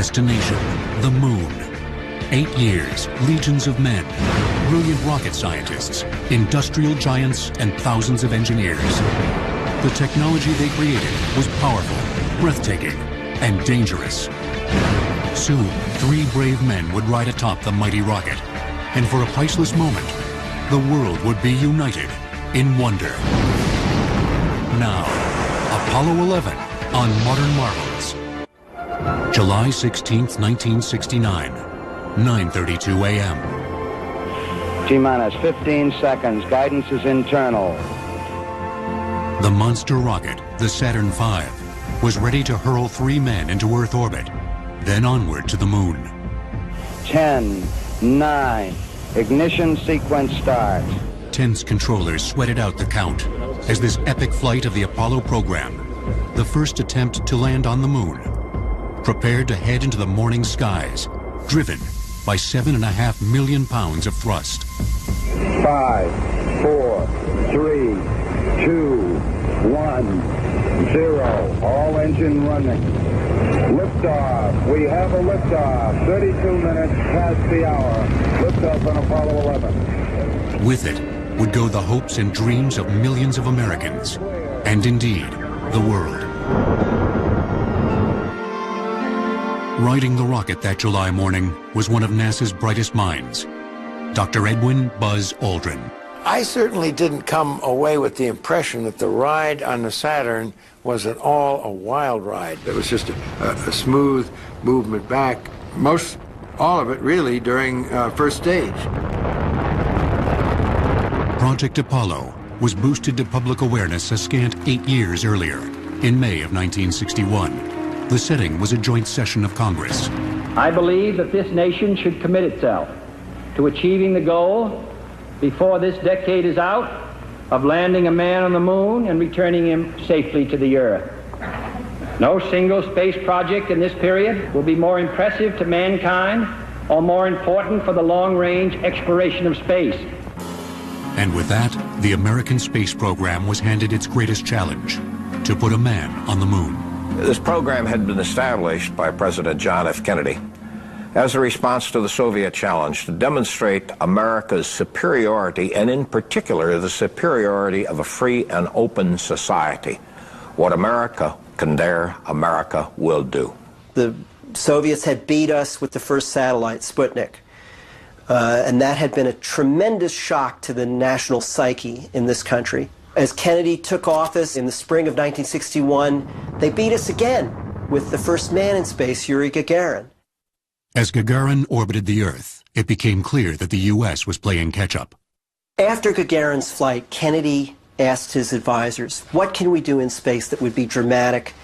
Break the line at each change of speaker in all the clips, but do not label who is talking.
Destination, the moon. 8 years, legions of men, brilliant rocket scientists, industrial giants, and thousands of engineers. The technology they created was powerful, breathtaking, and dangerous. Soon, 3 brave men would ride atop the mighty rocket, and for a priceless moment, the world would be united in wonder. Now, Apollo 11 on Modern Marvels. July 16th, 1969, 9:32 a.m.
T-minus 15 seconds. Guidance is internal.
The monster rocket, the Saturn V, was ready to hurl 3 men into Earth orbit, then onward to the moon.
10, 9, ignition sequence start.
Tense controllers sweated out the count as this epic flight of the Apollo program, the first attempt to land on the moon, prepared to head into the morning skies, driven by 7.5 million pounds of thrust.
5, 4, 3, 2, 1, 0. All engine running. Liftoff. We have a liftoff. 32 minutes past the hour. Liftoff on Apollo 11.
With it would go the hopes and dreams of millions of Americans, and indeed, the world. Riding the rocket that July morning was one of NASA's brightest minds, Dr. Edwin "Buzz" Aldrin.
I certainly didn't come away with the impression that the ride on the Saturn was at all a wild ride. It was just a smooth movement back, all of it really during first stage.
Project Apollo was boosted to public awareness a scant 8 years earlier, in May of 1961. The setting was a joint session of Congress.
I believe that this nation should commit itself to achieving the goal, before this decade is out, of landing a man on the moon and returning him safely to the Earth. No single space project in this period will be more impressive to mankind or more important for the long-range exploration of space.
And with that, the American space program was handed its greatest challenge, to put a man on the moon.
This program had been established by President John F. Kennedy as a response to the Soviet challenge to demonstrate America's superiority, and in particular the superiority of a free and open society. What America can dare, America will do.
The Soviets had beat us with the first satellite, Sputnik. And that had been a tremendous shock to the national psyche in this country. As Kennedy took office in the spring of 1961, they beat us again with the first man in space, Yuri Gagarin.
As Gagarin orbited the Earth, it became clear that the U.S. was playing catch-up.
After Gagarin's flight, Kennedy asked his advisors, what can we do in space that would be dramatic,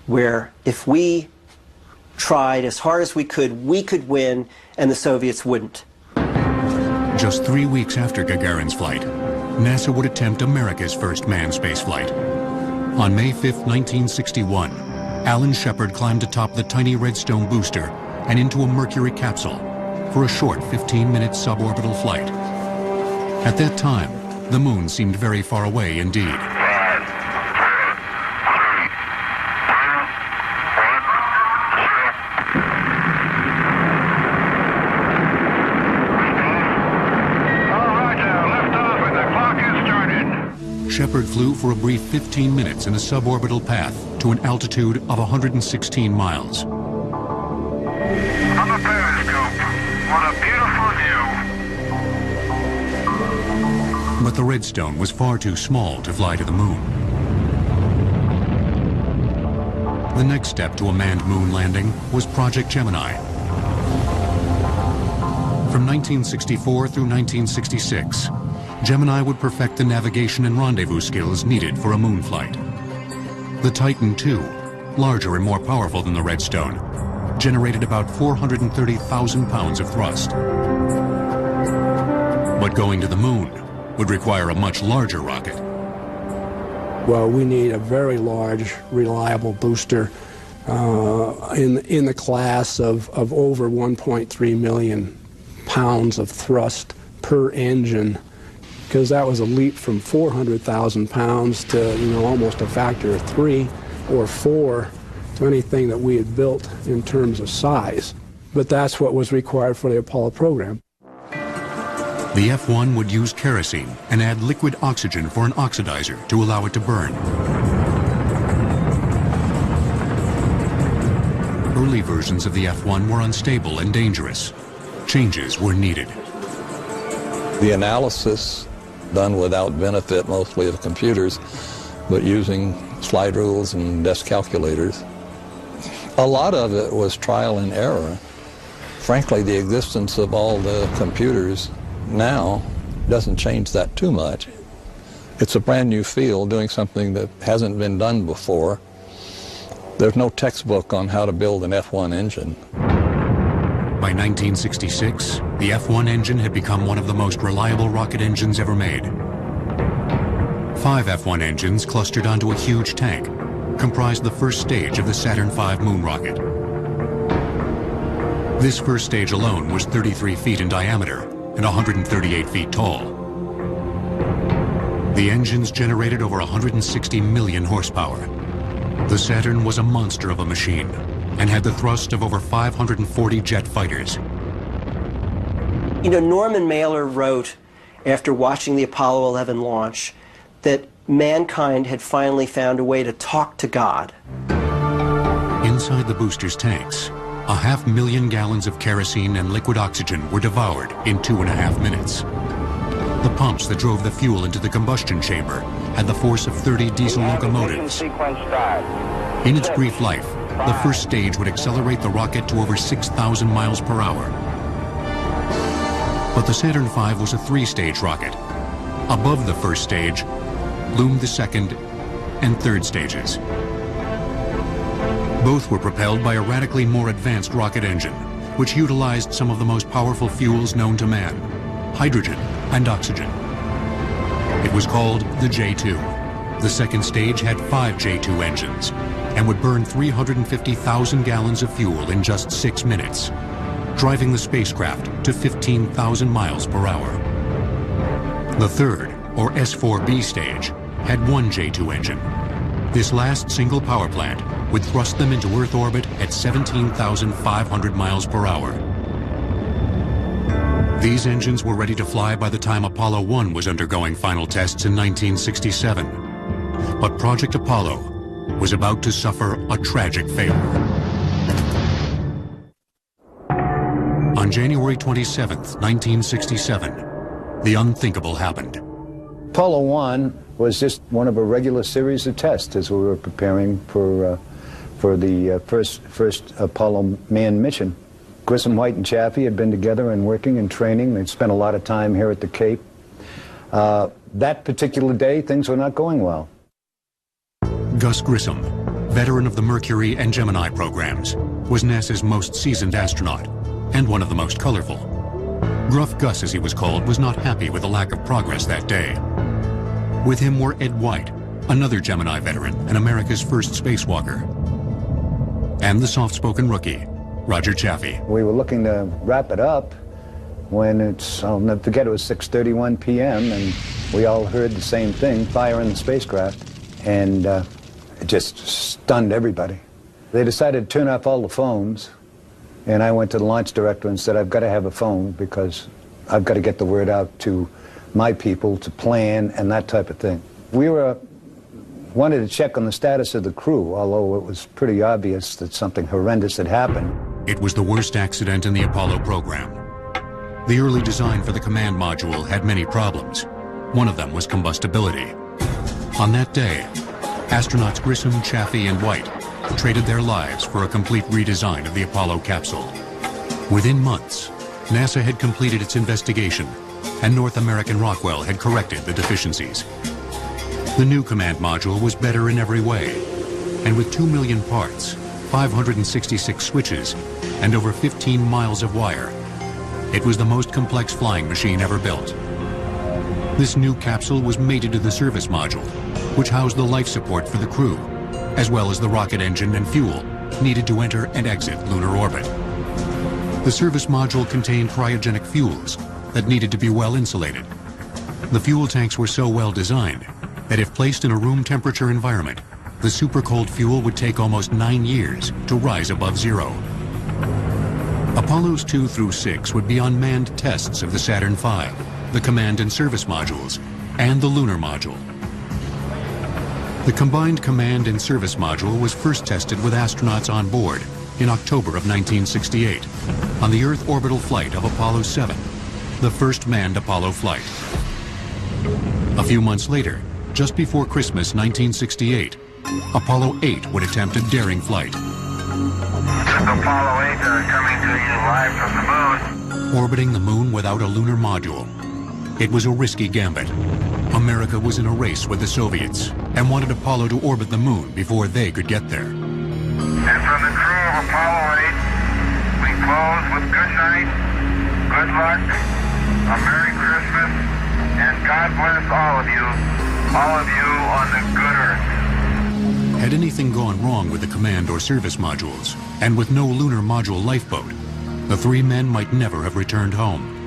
where if we tried as hard as we could win, and the Soviets wouldn't?
Just 3 weeks after Gagarin's flight, NASA would attempt America's first manned spaceflight. On May 5, 1961, Alan Shepard climbed atop the tiny Redstone booster and into a Mercury capsule for a short 15-minute suborbital flight. At that time, the moon seemed very far away indeed. Shepard flew for a brief 15 minutes in a suborbital path to an altitude of 116 miles.
On the periscope, what a beautiful view.
But the Redstone was far too small to fly to the moon. The next step to a manned moon landing was Project Gemini. From 1964 through 1966, Gemini would perfect the navigation and rendezvous skills needed for a moon flight. The Titan II, larger and more powerful than the Redstone, generated about 430,000 pounds of thrust. But going to the moon would require a much larger rocket.
Well, we need a very large, reliable booster in the class of over 1.3 million pounds of thrust per engine, because that was a leap from 400,000 pounds to almost a factor of 3 or 4 to anything that we had built in terms of size. But that's what was required for the Apollo program.
The F-1 would use kerosene and add liquid oxygen for an oxidizer to allow it to burn. Early versions of the F-1 were unstable and dangerous. Changes were needed.
The analysis done without benefit mostly of computers, but using slide rules and desk calculators. A lot of it was trial and error. Frankly, the existence of all the computers now doesn't change that too much. It's a brand new field doing something that hasn't been done before. There's no textbook on how to build an F-1 engine.
By 1966, the F-1 engine had become one of the most reliable rocket engines ever made. 5 F-1 engines clustered onto a huge tank comprised the first stage of the Saturn V moon rocket. This first stage alone was 33 feet in diameter and 138 feet tall. The engines generated over 160 million horsepower. The Saturn was a monster of a machine and had the thrust of over 540 jet fighters.
You know, Norman Mailer wrote, after watching the Apollo 11 launch, that mankind had finally found a way to talk to God.
Inside the booster's tanks, 500,000 gallons of kerosene and liquid oxygen were devoured in 2.5 minutes. The pumps that drove the fuel into the combustion chamber had the force of 30 diesel locomotives. In its brief life, the first stage would accelerate the rocket to over 6,000 miles per hour. But the Saturn V was a 3-stage rocket. Above the first stage loomed the second and third stages. Both were propelled by a radically more advanced rocket engine, which utilized some of the most powerful fuels known to man, hydrogen and oxygen. It was called the J-2. The second stage had 5 J-2 engines and would burn 350,000 gallons of fuel in just 6 minutes, driving the spacecraft to 15,000 miles per hour. The third, or S-4B stage, had 1 J-2 engine. This last single power plant would thrust them into Earth orbit at 17,500 miles per hour. These engines were ready to fly by the time Apollo 1 was undergoing final tests in 1967. But Project Apollo was about to suffer a tragic failure. On January 27th, 1967, the unthinkable happened.
Apollo 1 was just one of a regular series of tests as we were preparing for the first Apollo manned mission. Grissom, White, and Chaffee had been together and working and training. They'd spent a lot of time here at the Cape. That particular day, things were not going well.
Gus Grissom, veteran of the Mercury and Gemini programs, was NASA's most seasoned astronaut and one of the most colorful. Gruff Gus, as he was called, was not happy with the lack of progress that day. With him were Ed White, another Gemini veteran and America's first spacewalker, and the soft-spoken rookie, Roger Chaffee.
We were looking to wrap it up when I'll never forget, it was 6:31 p.m. and we all heard the same thing, fire in the spacecraft, and it just stunned everybody. They decided to turn off all the phones, and I went to the launch director and said, I've got to have a phone because I've got to get the word out to my people to plan and that type of thing. We wanted to check on the status of the crew, although it was pretty obvious that something horrendous had happened.
It was the worst accident in the Apollo program. The early design for the command module had many problems. One of them was combustibility. On that day, astronauts Grissom, Chaffee, and White traded their lives for a complete redesign of the Apollo capsule. Within months, NASA had completed its investigation, and North American Rockwell had corrected the deficiencies. The new command module was better in every way, and with 2 million parts, 566 switches, and over 15 miles of wire, it was the most complex flying machine ever built. This new capsule was mated to the service module, which housed the life support for the crew, as well as the rocket engine and fuel needed to enter and exit lunar orbit. The service module contained cryogenic fuels that needed to be well insulated. The fuel tanks were so well designed that if placed in a room temperature environment, the super-cold fuel would take almost 9 years to rise above zero. Apollos 2 through 6 would be on manned tests of the Saturn V, the command and service modules, and the lunar module. The combined command and service module was first tested with astronauts on board in October of 1968 on the Earth orbital flight of Apollo 7, the first manned Apollo flight. A few months later, just before Christmas 1968, Apollo 8 would attempt a daring flight.
Apollo 8 coming to you live from the moon.
Orbiting the moon without a lunar module. It was a risky gambit. America was in a race with the Soviets and wanted Apollo to orbit the moon before they could get there.
And from the crew of Apollo 8, we close with good night, good luck, a Merry Christmas, and God bless all of you on the good Earth.
Had anything gone wrong with the command or service modules, and with no lunar module lifeboat, the three men might never have returned home.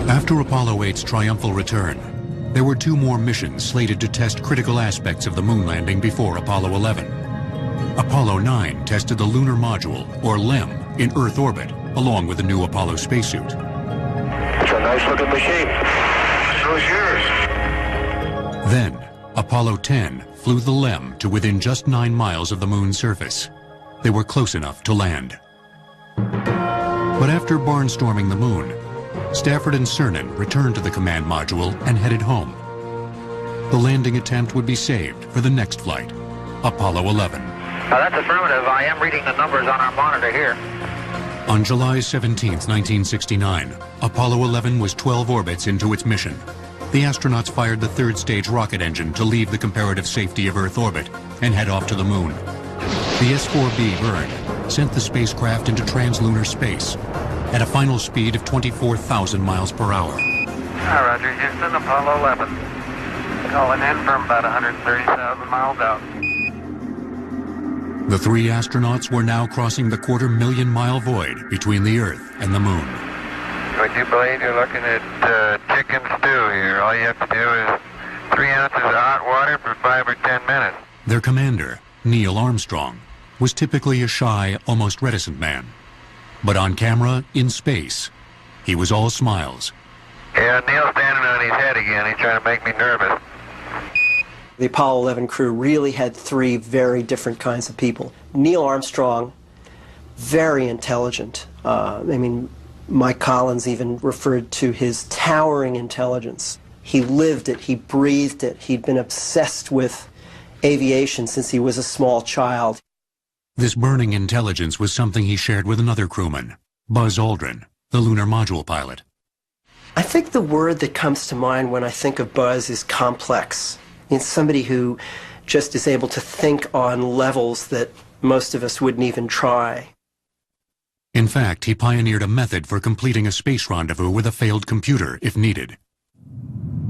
After Apollo 8's triumphal return, there were 2 more missions slated to test critical aspects of the moon landing before Apollo 11. Apollo 9 tested the lunar module, or LEM, in Earth orbit, along with the new Apollo spacesuit.
It's a nice-looking machine. So's yours.
Then, Apollo 10 flew the LEM to within just 9 miles of the moon's surface. They were close enough to land. But after barnstorming the moon, Stafford and Cernan returned to the command module and headed home. The landing attempt would be saved for the next flight, Apollo 11.
That's affirmative. I am reading the numbers on our monitor here.
On July 17, 1969, Apollo 11 was 12 orbits into its mission. The astronauts fired the 3rd stage rocket engine to leave the comparative safety of Earth orbit and head off to the moon. The S-4B burn sent the spacecraft into translunar space at a final speed of 24,000 miles per hour.
Hi, Roger. Houston, Apollo 11. Calling in from about 130,000 miles out.
The 3 astronauts were now crossing the 250,000-mile void between the Earth and the moon.
Would you believe you're looking at chicken stew here? All you have to do is 3 ounces of hot water for 5 or 10 minutes.
Their commander, Neil Armstrong, was typically a shy, almost reticent man. But on camera, in space, he was all smiles.
Yeah, Neil's standing on his head again. He's trying to make me nervous.
The Apollo 11 crew really had 3 very different kinds of people. Neil Armstrong, very intelligent. Mike Collins even referred to his towering intelligence. He lived it, he breathed it. He'd been obsessed with aviation since he was a small child.
This burning intelligence was something he shared with another crewman, Buzz Aldrin, the lunar module pilot.
I think the word that comes to mind when I think of Buzz is complex. It's somebody who just is able to think on levels that most of us wouldn't even try.
In fact, he pioneered a method for completing a space rendezvous with a failed computer, if needed.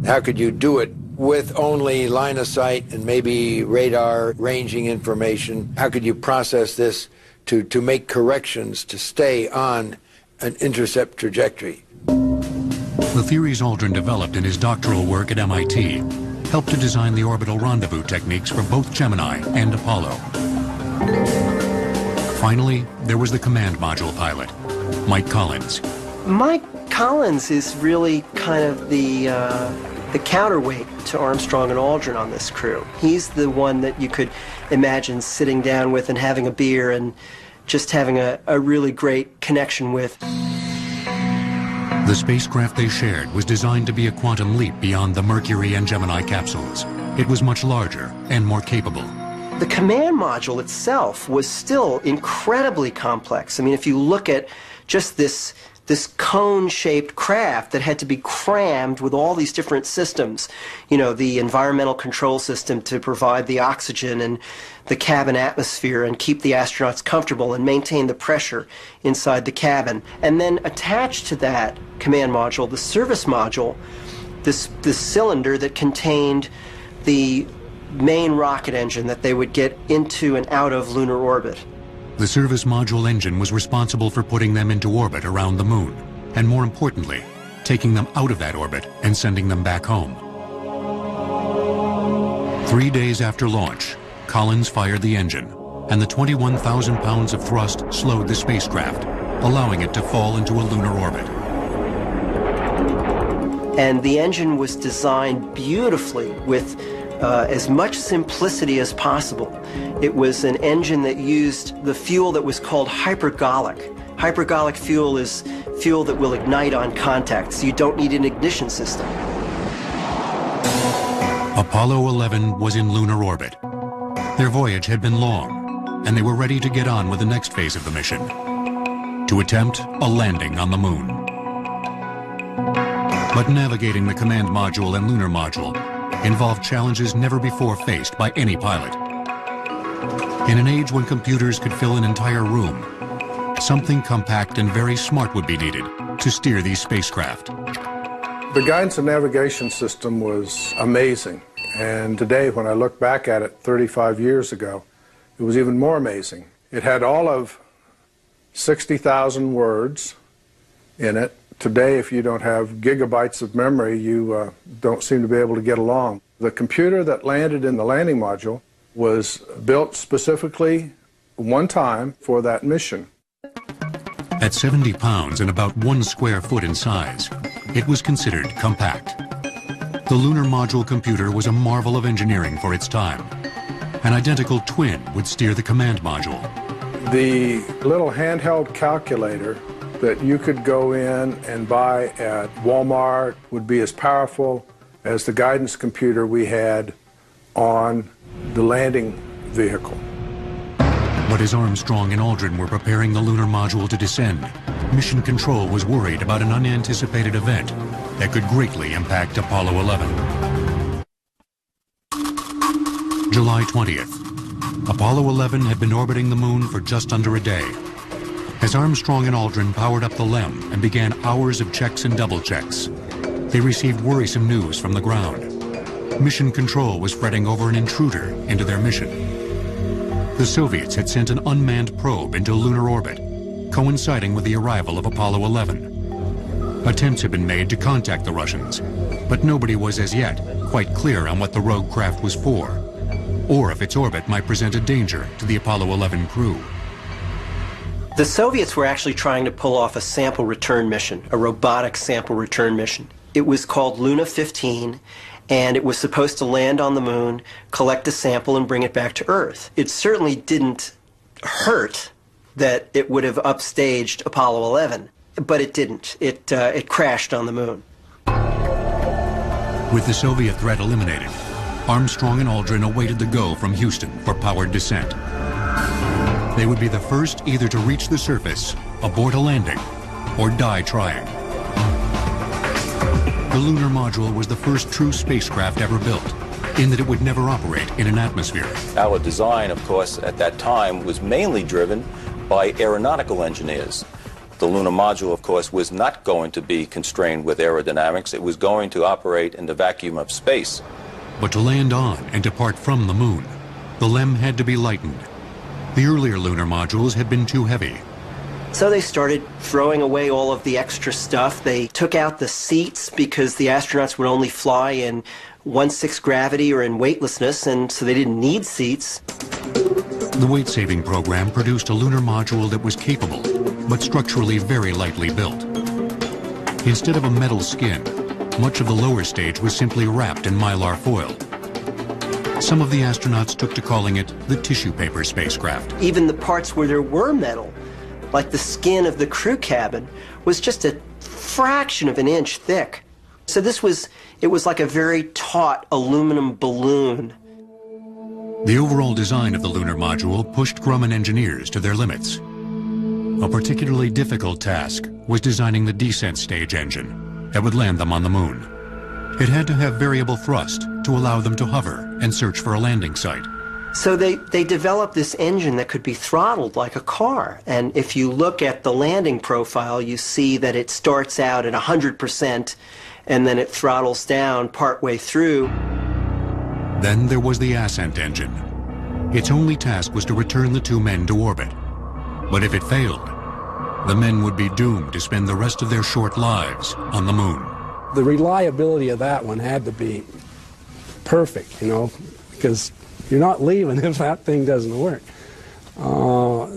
How could you do it with only line of sight and maybe radar ranging information? How could you process this to make corrections to stay on an intercept trajectory?
The theories Aldrin developed in his doctoral work at MIT helped to design the orbital rendezvous techniques for both Gemini and Apollo. Finally, there was the command module pilot, Mike Collins.
Mike Collins is really kind of the counterweight to Armstrong and Aldrin on this crew. He's the one that you could imagine sitting down with and having a beer and just having a really great connection with.
The spacecraft they shared was designed to be a quantum leap beyond the Mercury and Gemini capsules. It was much larger and more capable.
The command module itself was still incredibly complex. I mean, if you look at just this cone-shaped craft that had to be crammed with all these different systems, you know, the environmental control system to provide the oxygen and the cabin atmosphere and keep the astronauts comfortable and maintain the pressure inside the cabin. And then attached to that command module, the service module, this cylinder that contained the main rocket engine that they would get into and out of lunar orbit.
The service module engine was responsible for putting them into orbit around the moon, and more importantly, taking them out of that orbit and sending them back home. 3 days after launch, Collins fired the engine, and the 21,000 pounds of thrust slowed the spacecraft, allowing it to fall into a lunar orbit.
And the engine was designed beautifully with as much simplicity as possible. It was an engine that used the fuel that was called hypergolic. Hypergolic fuel is fuel that will ignite on contact, so you don't need an ignition system.
Apollo 11 was in lunar orbit. Their voyage had been long, and they were ready to get on with the next phase of the mission, to attempt a landing on the moon. But navigating the command module and lunar module involved challenges never before faced by any pilot. In an age when computers could fill an entire room, something compact and very smart would be needed to steer these spacecraft.
The guidance and navigation system was amazing, and today when I look back at it 35 years ago, it was even more amazing. It had all of 60,000 words in it. Today, if you don't have gigabytes of memory, you don't seem to be able to get along. The computer that landed in the landing module was built specifically one time for that mission.
At 70 pounds and about 1 square foot in size, it was considered compact. The lunar module computer was a marvel of engineering for its time. An identical twin would steer the command module.
The little handheld calculator that you could go in and buy at Walmart would be as powerful as the guidance computer we had on the landing vehicle.
But as Armstrong and Aldrin were preparing the lunar module to descend, Mission Control was worried about an unanticipated event that could greatly impact Apollo 11. July 20th. Apollo 11 had been orbiting the moon for just under a day. As Armstrong and Aldrin powered up the LEM and began hours of checks and double checks, they received worrisome news from the ground. Mission Control was fretting over an intruder into their mission. The Soviets had sent an unmanned probe into lunar orbit, coinciding with the arrival of Apollo 11. Attempts had been made to contact the Russians, but nobody was as yet quite clear on what the rogue craft was for, or if its orbit might present a danger to the Apollo 11 crew.
The Soviets were actually trying to pull off a sample return mission, a robotic sample return mission. It was called Luna 15, and it was supposed to land on the moon, collect a sample, and bring it back to Earth. It certainly didn't hurt that it would have upstaged Apollo 11, but it didn't. It crashed on the moon.
With the Soviet threat eliminated, Armstrong and Aldrin awaited the go from Houston for powered descent. They would be the first either to reach the surface, abort a landing, or die trying. The lunar module was the first true spacecraft ever built, in that it would never operate in an atmosphere.
Our design, of course, at that time was mainly driven by aeronautical engineers. The lunar module, of course, was not going to be constrained with aerodynamics. It was going to operate in the vacuum of space.
But to land on and depart from the moon, the LEM had to be lightened. The earlier lunar modules had been too heavy.
So they started throwing away all of the extra stuff. They took out the seats because the astronauts would only fly in 1/6 gravity or in weightlessness, and so they didn't need seats.
The weight-saving program produced a lunar module that was capable, but structurally very lightly built. Instead of a metal skin, much of the lower stage was simply wrapped in mylar foil. Some of the astronauts took to calling it the tissue paper spacecraft.
Even the parts where there were metal, like the skin of the crew cabin, was just a fraction of an inch thick. So it was like a very taut aluminum balloon.
The overall design of the lunar module pushed Grumman engineers to their limits. A particularly difficult task was designing the descent stage engine that would land them on the moon. It had to have variable thrust to allow them to hover and search for a landing site.
So they developed this engine that could be throttled like a car. And if you look at the landing profile, you see that it starts out at 100% and then it throttles down partway through.
Then there was the ascent engine. Its only task was to return the two men to orbit. But if it failed, the men would be doomed to spend the rest of their short lives on the moon.
The reliability of that one had to be perfect, because You're not leaving if that thing doesn't work.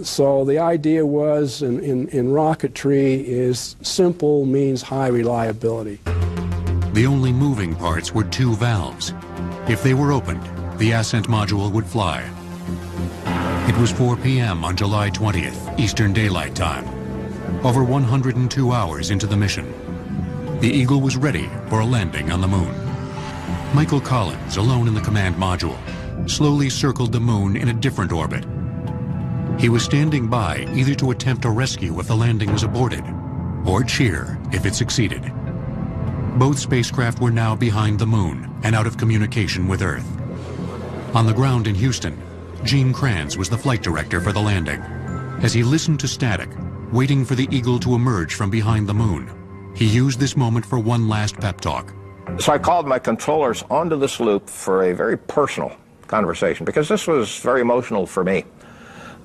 So the idea was in rocketry is simple means high reliability.
The only moving parts were two valves. If they were opened, the ascent module would fly. It was 4 p.m. on July 20th, Eastern Daylight Time. Over 102 hours into the mission, the Eagle was ready for a landing on the moon. Michael Collins, alone in the command module, slowly circled the moon in a different orbit. He was standing by either to attempt a rescue if the landing was aborted, or cheer if it succeeded. Both spacecraft were now behind the moon and out of communication with Earth. On the ground in Houston, Gene Kranz was the flight director for the landing. As he listened to static, waiting for the Eagle to emerge from behind the moon, he used this moment for one last pep talk.
So I called my controllers onto this loop for a very personal conversation, because this was very emotional for me.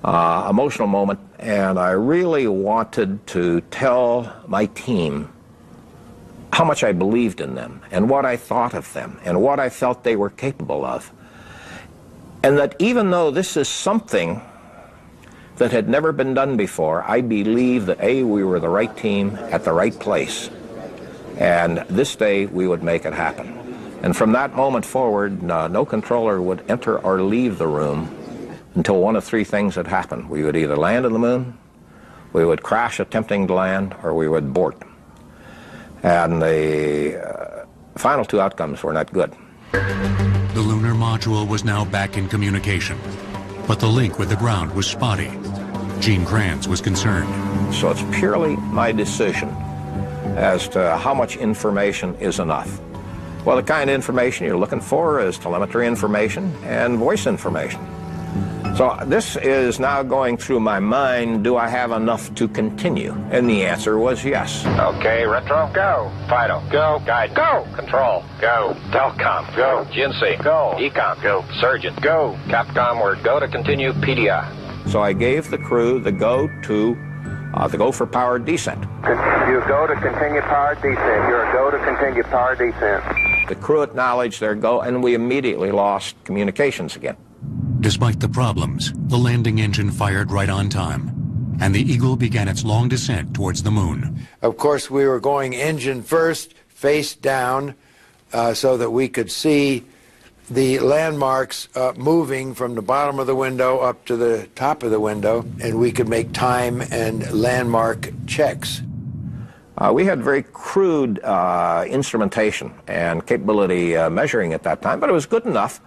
Emotional moment, and I really wanted to tell my team how much I believed in them, and what I thought of them, and what I felt they were capable of. And that even though this is something that had never been done before, I believe that A, we were the right team at the right place, and this day we would make it happen. And from that moment forward, no controller would enter or leave the room until one of three things had happened. We would either land on the moon, we would crash attempting to land, or we would abort. And the final two outcomes were not good.
The lunar module was now back in communication, but the link with the ground was spotty. Gene Kranz was concerned.
So it's purely my decision as to how much information is enough. Well, the kind of information you're looking for is telemetry information and voice information. So this is now going through my mind, do I have enough to continue? And the answer was yes.
Okay, retro, go. Fido, go. Guide, go. Control, go. Telcom, go. GNC, go. Ecom, go. Surgeon, go. Capcom, word, go to continue. PDI.
So I gave the crew the go for powered descent.
You go to continue powered descent. You're a go to continue powered descent.
The crew acknowledged their go, and we immediately lost communications again.
Despite the problems, the landing engine fired right on time, and the Eagle began its long descent towards the moon.
Of course, we were going engine first, face down, so that we could see the landmarks moving from the bottom of the window up to the top of the window, and we could make time and landmark checks.
We had very crude instrumentation and capability measuring at that time, but it was good enough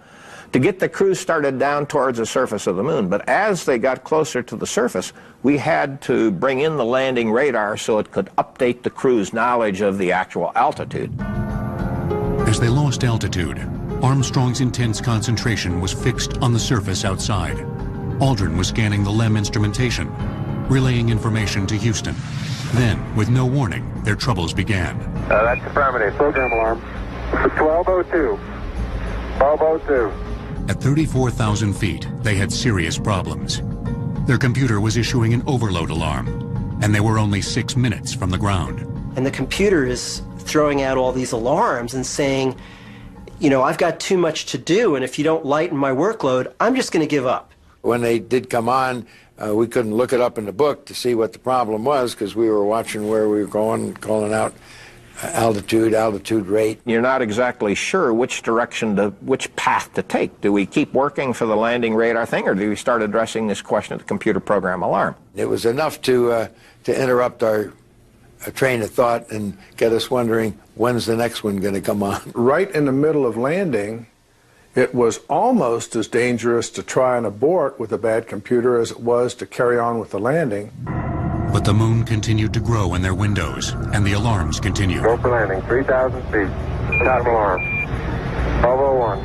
to get the crew started down towards the surface of the moon. But as they got closer to the surface, we had to bring in the landing radar so it could update the crew's knowledge of the actual altitude.
As they lost altitude, Armstrong's intense concentration was fixed on the surface outside. Aldrin was scanning the LEM instrumentation, relaying information to Houston. Then, with no warning, their troubles began.
That's affirmative. Program alarm. 1202. 1202.
At 34,000 feet, they had serious problems. Their computer was issuing an overload alarm, and they were only 6 minutes from the ground.
And the computer is throwing out all these alarms and saying, you know, I've got too much to do, and if you don't lighten my workload, I'm just going to give up.
When they did come on, we couldn't look it up in the book to see what the problem was, because we were watching where we were going, calling out altitude rate.
You're not exactly sure which path to take. Do we keep working for the landing radar thing, or do we start addressing this question of the computer program alarm?
It was enough to interrupt our train of thought and get us wondering, when's the next one going to come on?
Right in the middle of landing, it was almost as dangerous to try and abort with a bad computer as it was to carry on with the landing.
But the moon continued to grow in their windows, and the alarms continued.
Go for landing, 3,000 feet. Top alarm. 1201.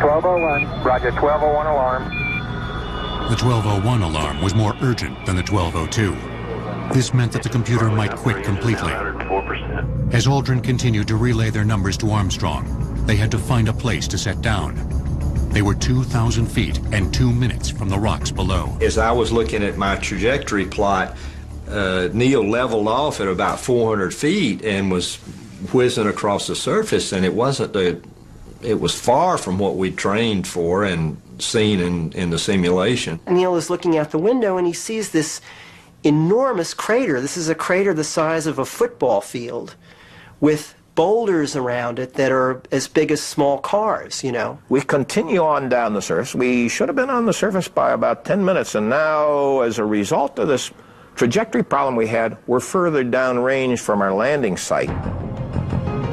1201. Roger, 1201 alarm.
The 1201 alarm was more urgent than the 1202. This meant that the computer might quit completely. As Aldrin continued to relay their numbers to Armstrong, they had to find a place to set down. They were 2,000 feet and 2 minutes from the rocks below.
As I was looking at my trajectory plot, Neil leveled off at about 400 feet and was whizzing across the surface, and it was far from what we trained for, and seen in the simulation.
Neil is looking out the window and he sees this enormous crater. This is a crater the size of a football field with boulders around it that are as big as small cars, you know.
We continue on down the surface. We should have been on the surface by about 10 minutes, and now, as a result of this trajectory problem we had, we're further downrange from our landing site.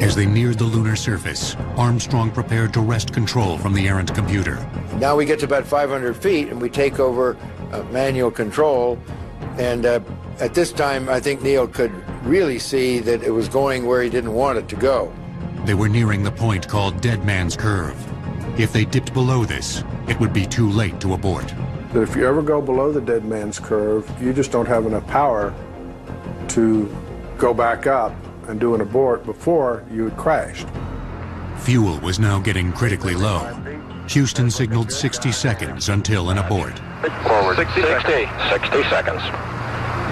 As they neared the lunar surface, Armstrong prepared to wrest control from the errant computer.
Now we get to about 500 feet, and we take over manual control, and at this time, I think Neil could really see that it was going where he didn't want it to go.
They were nearing the point called Dead Man's Curve. If they dipped below this, it would be too late to abort.
That if you ever go below the Dead Man's Curve, you just don't have enough power to go back up and do an abort before you had crashed.
Fuel was now getting critically low. Houston signaled 60 seconds until an abort.
Forward. 60 seconds.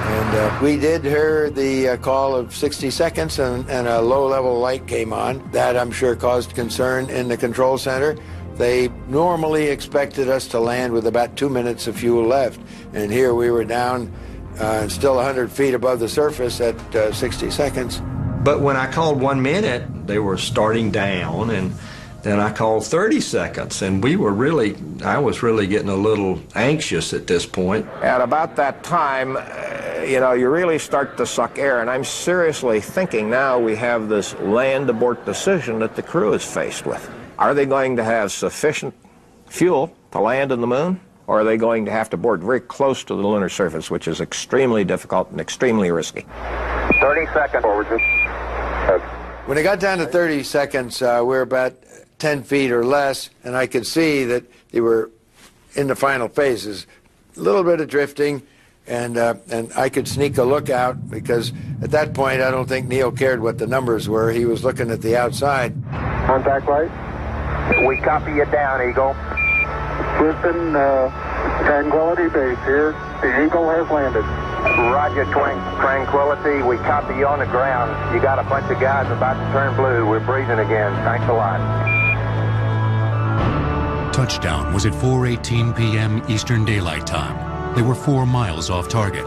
And we did hear the call of 60 seconds, and a low-level light came on. That, I'm sure, caused concern in the control center. They normally expected us to land with about 2 minutes of fuel left, and here we were down still 100 feet above the surface at 60 seconds.
But when I called 1 minute, they were starting down, and then I called 30 seconds, and I was really getting a little anxious at this point.
At about that time, you really start to suck air, and I'm seriously thinking now we have this land abort decision that the crew is faced with. Are they going to have sufficient fuel to land on the moon, or are they going to have to board very close to the lunar surface, which is extremely difficult and extremely risky?
30 seconds. Forward.
When it got down to 30 seconds, we're about 10 feet or less, and I could see that they were in the final phases. A little bit of drifting, and I could sneak a look out, because at that point I don't think Neil cared what the numbers were. He was looking at the outside.
Contact light.
We copy you down, Eagle.
Houston, Tranquility Base here. The Eagle has landed.
Roger, Tranquility. We copy you on the ground. You got a bunch of guys about to turn blue. We're breathing again. Thanks a lot.
Touchdown was at 4:18 p.m. Eastern Daylight Time. They were 4 miles off target.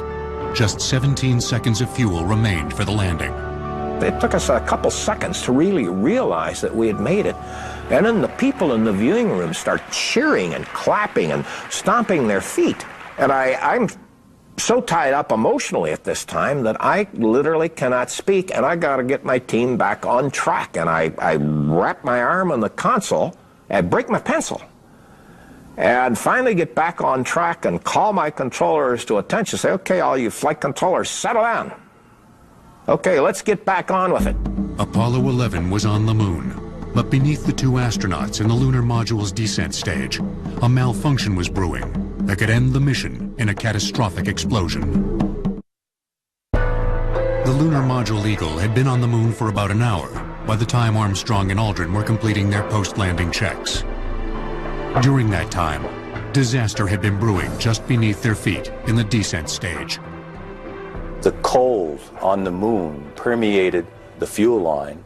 Just 17 seconds of fuel remained for the landing.
It took us a couple seconds to really realize that we had made it. And then the people in the viewing room start cheering and clapping and stomping their feet. And I'm so tied up emotionally at this time that I literally cannot speak, and I got to get my team back on track. And I wrap my arm on the console and break my pencil. And finally get back on track and call my controllers to attention. Say, okay, all you flight controllers, settle down. Okay, let's get back on with it.
Apollo 11 was on the moon, but beneath the 2 astronauts in the lunar module's descent stage, a malfunction was brewing that could end the mission in a catastrophic explosion. The lunar module Eagle had been on the moon for about an hour by the time Armstrong and Aldrin were completing their post-landing checks. During that time, disaster had been brewing just beneath their feet in the descent stage.
The cold on the moon permeated the fuel line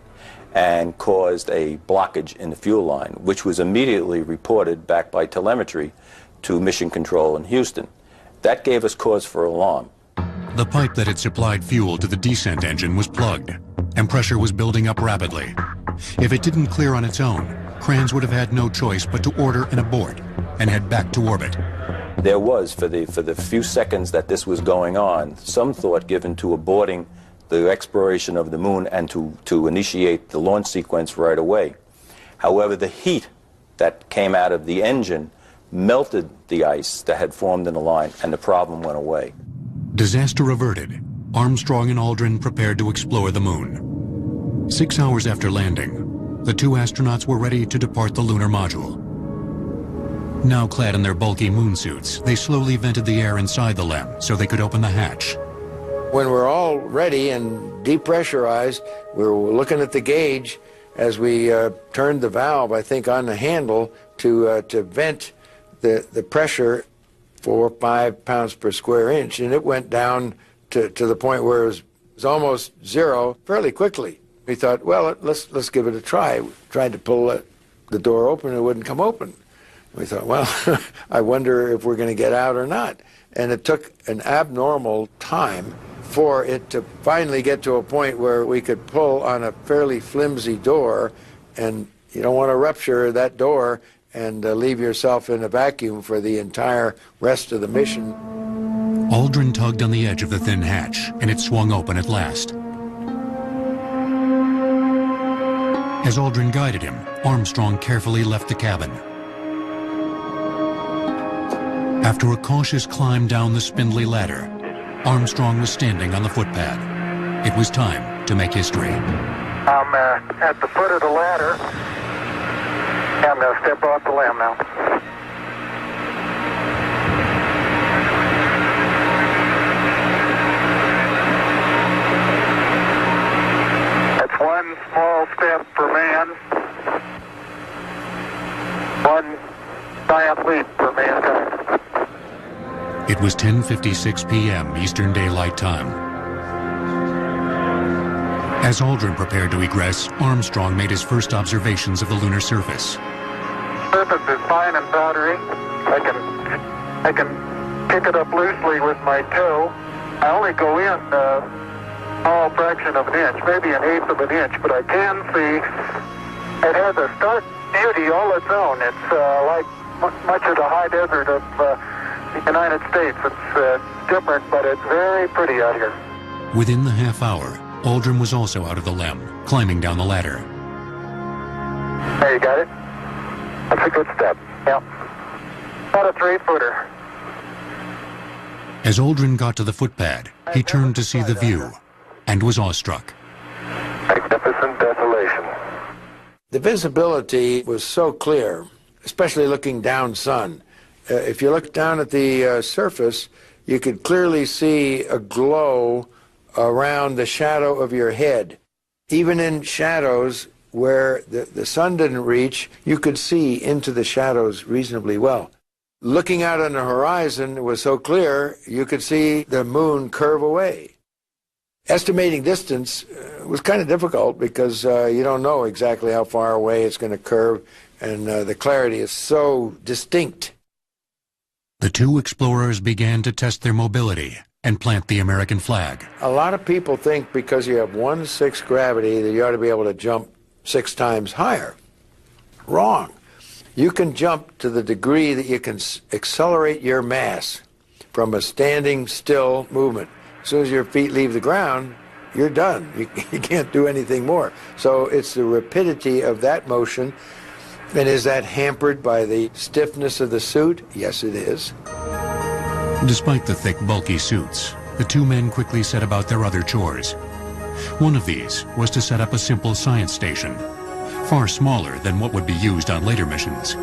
and caused a blockage in the fuel line, which was immediately reported back by telemetry to Mission Control in Houston. That gave us cause for alarm.
The pipe that had supplied fuel to the descent engine was plugged, and pressure was building up rapidly. If it didn't clear on its own, Kranz would have had no choice but to order an abort and head back to orbit.
There was, for the few seconds that this was going on, some thought given to aborting the exploration of the moon and to initiate the launch sequence right away. However, the heat that came out of the engine melted the ice that had formed in the line, and the problem went away.
Disaster averted, Armstrong and Aldrin prepared to explore the moon. 6 hours after landing, the 2 astronauts were ready to depart the lunar module. Now clad in their bulky moon suits, they slowly vented the air inside the LEM so they could open the hatch.
When we're all ready and depressurized, we were looking at the gauge as we turned the valve, I think, on the handle to vent the pressure 4 or 5 pounds per square inch, and it went down to the point where it was almost zero fairly quickly. We thought, well, let's give it a try. We tried to pull the door open, it wouldn't come open. We thought, well, I wonder if we're going to get out or not. And it took an abnormal time for it to finally get to a point where we could pull on a fairly flimsy door, and you don't want to rupture that door and leave yourself in a vacuum for the entire rest of the mission.
Aldrin tugged on the edge of the thin hatch, and it swung open at last. As Aldrin guided him, Armstrong carefully left the cabin. After a cautious climb down the spindly ladder, Armstrong was standing on the footpad. It was time to make history.
I'm at the foot of the ladder. I'm going to step off the limb now. That's one small step for man, one giant leap for mankind.
It was 10:56 p.m. Eastern Daylight Time. As Aldrin prepared to egress, Armstrong made his first observations of the lunar surface.
Surface is fine and powdery. I can pick it up loosely with my toe. I only go in a small fraction of an inch, maybe an eighth of an inch, but I can see it has a stark beauty all its own. It's like much of the high desert of the United States. It's different, but it's very pretty out here.
Within the half hour, Aldrin was also out of the LEM, climbing down the ladder.
There, you got it? That's a good step. Yep. About a 3-footer.
As Aldrin got to the footpad, he turned to see the view and was awestruck.
Magnificent desolation.
The visibility was so clear, especially looking down sun. If you look down at the surface, you could clearly see a glow around the shadow of your head. Even in shadows where the sun didn't reach, you could see into the shadows reasonably well. Looking out on the horizon, it was so clear, you could see the moon curve away. Estimating distance was kind of difficult because you don't know exactly how far away it's going to curve, and the clarity is so distinct.
The two explorers began to test their mobility and plant the American flag.
A lot of people think because you have 1/6 gravity that you ought to be able to jump 6 times higher. Wrong. You can jump to the degree that you can accelerate your mass from a standing still movement. As soon as your feet leave the ground, you're done. You can't do anything more. So it's the rapidity of that motion. And is that hampered by the stiffness of the suit? Yes, it is.
Despite the thick, bulky suits, the two men quickly set about their other chores. One of these was to set up a simple science station, far smaller than what would be used on later missions.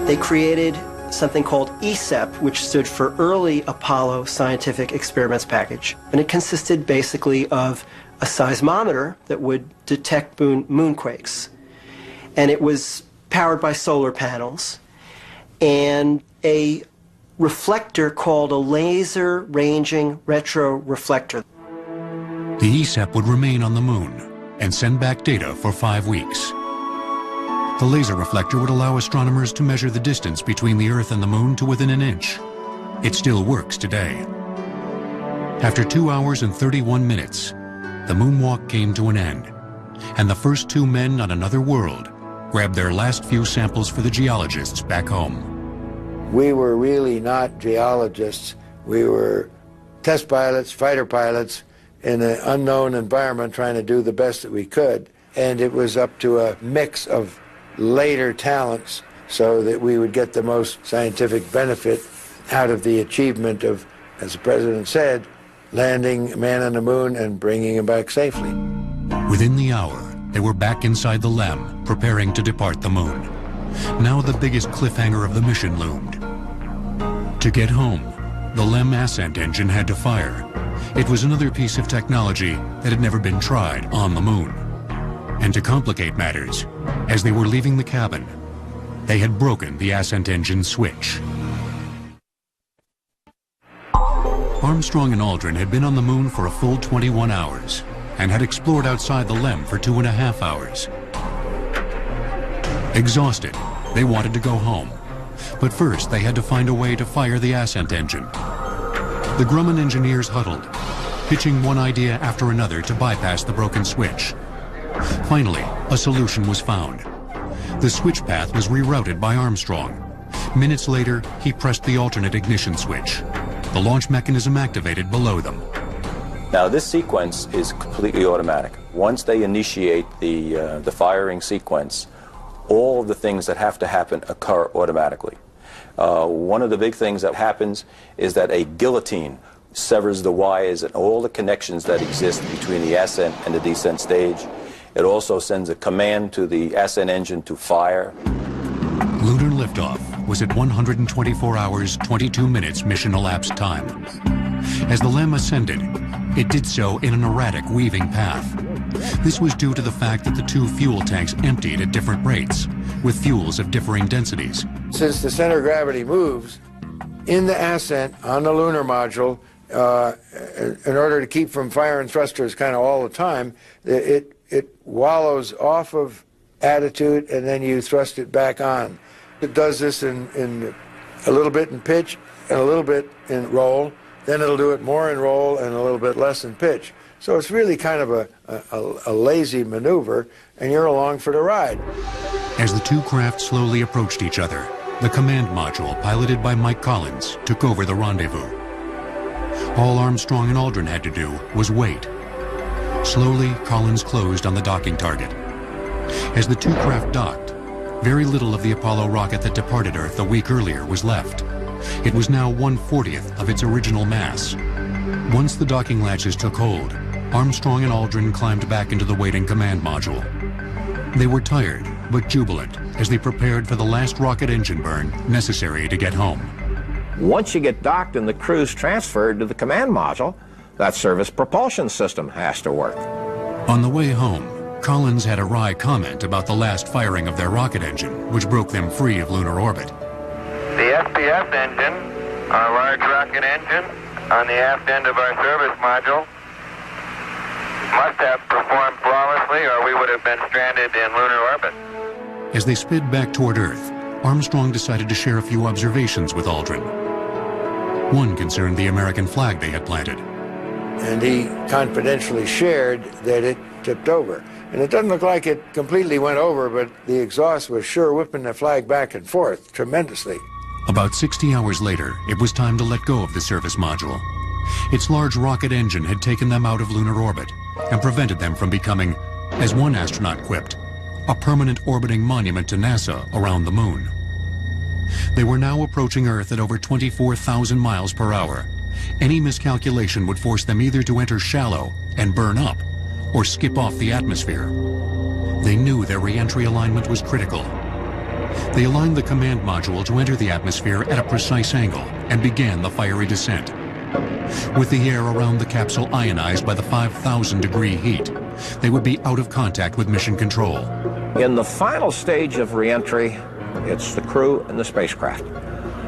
They created something called ESEP, which stood for Early Apollo Scientific Experiments Package. And it consisted basically of a seismometer that would detect moonquakes. And it was powered by solar panels, and a reflector called a laser ranging retroreflector.
The ESEP would remain on the moon and send back data for 5 weeks. The laser reflector would allow astronomers to measure the distance between the Earth and the moon to within an inch. It still works today. After 2 hours and 31 minutes, the moonwalk came to an end, and the first two men on another world grabbed their last few samples for the geologists back home.
We were really not geologists. We were test pilots, fighter pilots, in an unknown environment trying to do the best that we could. And it was up to a mix of later talents so that we would get the most scientific benefit out of the achievement of, as the President said, landing a man on the moon and bringing him back safely.
Within the hour, they were back inside the LEM, preparing to depart the moon. Now the biggest cliffhanger of the mission loomed. To get home, the LEM ascent engine had to fire. It was another piece of technology that had never been tried on the moon. And to complicate matters, as they were leaving the cabin, they had broken the ascent engine switch. Armstrong and Aldrin had been on the moon for a full 21 hours and had explored outside the LEM for 2.5 hours. Exhausted, they wanted to go home, But first, they had to find a way to fire the ascent engine. The Grumman engineers huddled, pitching one idea after another to bypass the broken switch. Finally, a solution was found. The switch path was rerouted by Armstrong. Minutes later, he pressed the alternate ignition switch. The launch mechanism activated below them.
Now, this sequence is completely automatic. Once they initiate the firing sequence, all of the things that have to happen occur automatically. One of the big things that happens is that a guillotine severs the wires and all the connections that exist between the ascent and the descent stage. It also sends a command to the ascent engine to fire.
Lunar liftoff was at 124 hours, 22 minutes mission elapsed time. As the LEM ascended, it did so in an erratic weaving path. This was due to the fact that the two fuel tanks emptied at different rates, with fuels of differing densities.
Since the center of gravity moves, in the ascent on the lunar module, in order to keep from firing thrusters kind of all the time, it wallows off of attitude and then you thrust it back on. It does this in a little bit in pitch and a little bit in roll. Then it'll do it more in roll and a little bit less in pitch. So it's really kind of a lazy maneuver, and you're along for the ride.
As the two craft slowly approached each other, the command module, piloted by Mike Collins, took over the rendezvous. All Armstrong and Aldrin had to do was wait. Slowly, Collins closed on the docking target. As the two craft docked, very little of the Apollo rocket that departed Earth a week earlier was left. It was now 1/40th of its original mass. Once the docking latches took hold, Armstrong and Aldrin climbed back into the waiting command module. They were tired, but jubilant, as they prepared for the last rocket engine burn necessary to get home.
Once you get docked and the crew's transferred to the command module, that service propulsion system has to work.
On the way home, Collins had a wry comment about the last firing of their rocket engine, which broke them free of lunar orbit.
The SPS engine, our large rocket engine, on the aft end of our service module, must have performed flawlessly or we would have been stranded in lunar orbit.
As they sped back toward Earth, Armstrong decided to share a few observations with Aldrin. One concerned the American flag they had planted.
And he confidentially shared that it tipped over. And it doesn't look like it completely went over, but the exhaust was sure whipping the flag back and forth tremendously.
About 60 hours later, it was time to let go of the service module. Its large rocket engine had taken them out of lunar orbit and prevented them from becoming, as one astronaut quipped, a permanent orbiting monument to NASA around the moon. They were now approaching Earth at over 24,000 miles per hour. Any miscalculation would force them either to enter shallow and burn up, or skip off the atmosphere. They knew their re-entry alignment was critical. They aligned the command module to enter the atmosphere at a precise angle and began the fiery descent. With the air around the capsule ionized by the 5,000-degree heat, they would be out of contact with mission control.
In the final stage of re-entry, it's the crew and the spacecraft.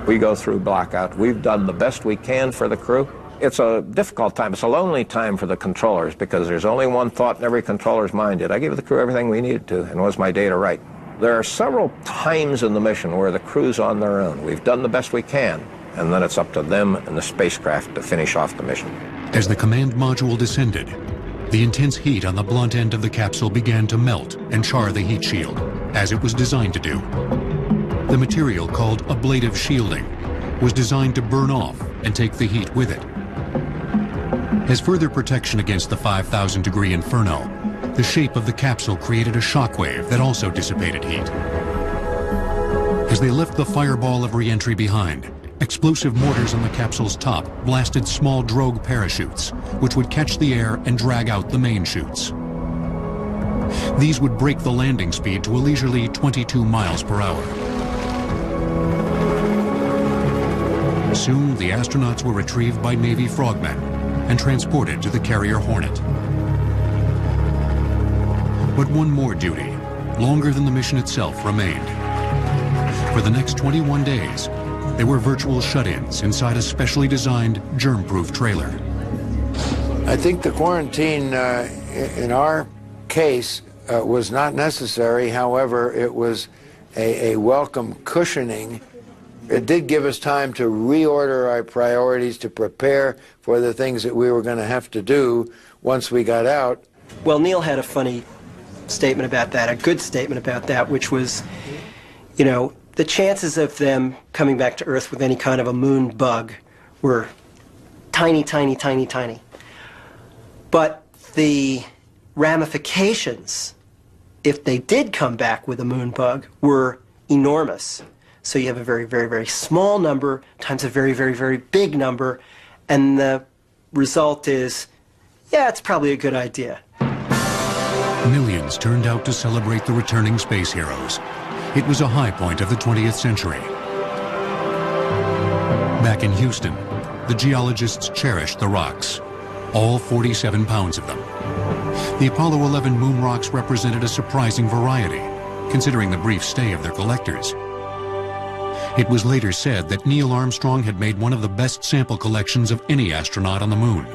We go through blackout. We've done the best we can for the crew. It's a difficult time. It's a lonely time for the controllers because there's only one thought in every controller's mind. Did I give the crew everything we needed to, and was my data right? There are several times in the mission where the crew's on their own. We've done the best we can, and then it's up to them and the spacecraft to finish off the mission.
As the command module descended, the intense heat on the blunt end of the capsule began to melt and char the heat shield, as it was designed to do. The material, called ablative shielding, was designed to burn off and take the heat with it. As further protection against the 5,000-degree inferno, the shape of the capsule created a shockwave that also dissipated heat. As they left the fireball of re-entry behind, explosive mortars on the capsule's top blasted small drogue parachutes, which would catch the air and drag out the main chutes. These would break the landing speed to a leisurely 22 miles per hour. Soon, the astronauts were retrieved by Navy frogmen and transported to the carrier Hornet. But one more duty, longer than the mission itself, remained. For the next 21 days, they were virtual shut-ins inside a specially designed germ-proof trailer.
I think the quarantine in our case was not necessary. However, it was a welcome cushioning It did give us time to reorder our priorities, to prepare for the things that we were going to have to do once we got out.
Well, Neil had a funny statement about that, a good statement about that, which was, you know, the chances of them coming back to Earth with any kind of a moon bug were tiny, tiny, tiny, tiny. But the ramifications, if they did come back with a moon bug, were enormous. So you have a very, very, very small number times a very, very, very big number, and the result is, yeah, it's probably a good idea.
Millions turned out to celebrate the returning space heroes. It was a high point of the 20th century. Back in Houston, the geologists cherished the rocks, all 47 pounds of them. The Apollo 11 moon rocks represented a surprising variety, considering the brief stay of their collectors. It was later said that Neil Armstrong had made one of the best sample collections of any astronaut on the moon.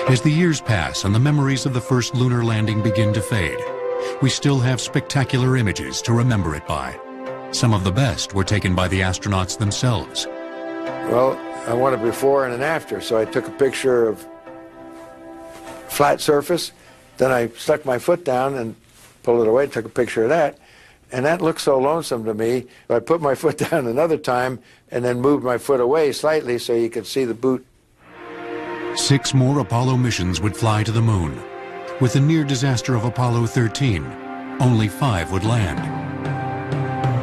As the years pass and the memories of the first lunar landing begin to fade, we still have spectacular images to remember it by. Some of the best were taken by the astronauts themselves.
Well, I wanted before and an after, so I took a picture of flat surface, then I stuck my foot down and pulled it away, took a picture of that, and that looked so lonesome to me. I put my foot down another time and then moved my foot away slightly so you could see the boot.
6 more Apollo missions would fly to the moon. With the near disaster of Apollo 13, only 5 would land.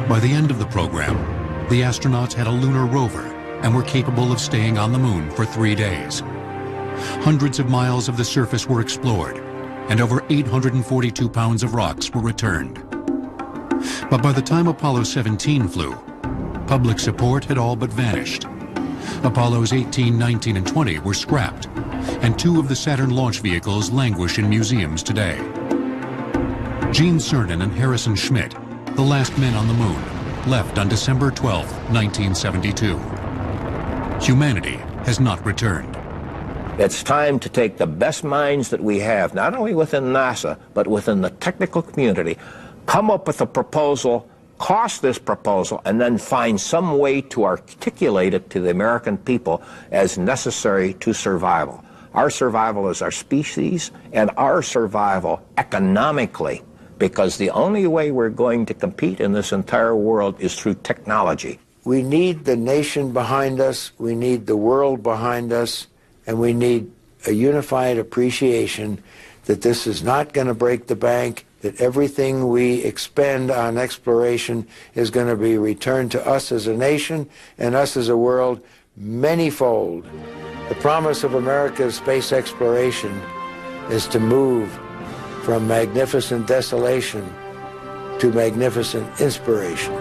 By the end of the program, the astronauts had a lunar rover and were capable of staying on the moon for 3 days. Hundreds of miles of the surface were explored, and over 842 pounds of rocks were returned. But by the time Apollo 17 flew, public support had all but vanished. Apollos 18, 19, and 20 were scrapped, and 2 of the Saturn launch vehicles languish in museums today. Gene Cernan and Harrison Schmitt, the last men on the moon, left on December 12, 1972. Humanity has not returned.
It's time to take the best minds that we have, not only within NASA, but within the technical community, come up with a proposal, cost this proposal, and then find some way to articulate it to the American people as necessary to survival. Our survival as our species and our survival economically, because the only way we're going to compete in this entire world is through technology.
We need the nation behind us, we need the world behind us, and we need a unified appreciation that this is not going to break the bank, that everything we expend on exploration is going to be returned to us as a nation and us as a world manyfold. The promise of America's space exploration is to move from magnificent desolation to magnificent inspiration.